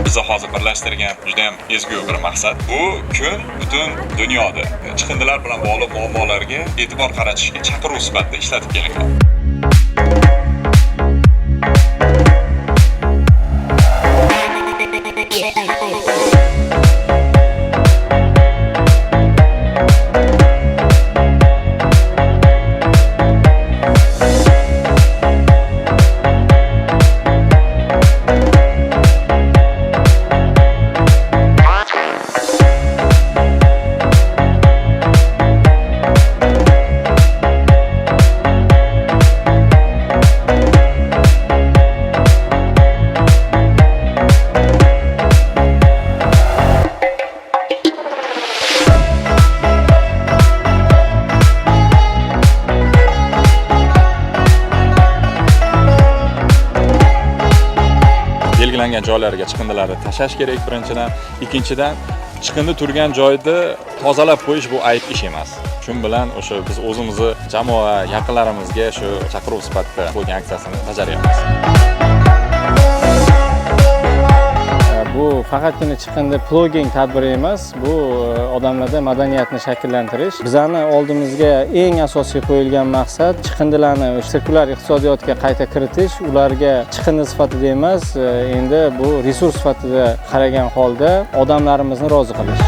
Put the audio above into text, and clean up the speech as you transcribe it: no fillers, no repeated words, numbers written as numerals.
bizni hozir birlashtirgan juda ham ezgu bir maqsad. Bu kun butun dunyoda chiqindilar bilan bog'liq muammolarga e'tibor qaratishga chaqiruv sifatida ishlatib kelingan. Belgilangan joylarga chiqindilarni tashlash kerak birinchidan, ikkinchidan chiqindi turgan joyda tozalab qo'yish bu ayb ish emas. Shuning bilan o'sha biz o'zimizni jamoa yaqinlarimizga shu chaqiruv sifatida bo'lgan aksiyasini bajaryapmiz. Bu faqatgina chiqindi ploging tadbiri emas, bu odamlarda madaniyatni shakllantirish. Bizning oldimizga eng asosiy qo'yilgan maqsad chiqindilarni sirkulyar iqtisodiyotga qayta kiritish, ularga chiqindi sifatida emas, endi bu resurs sifatida qaragan holda odamlarimizni rozi qilish.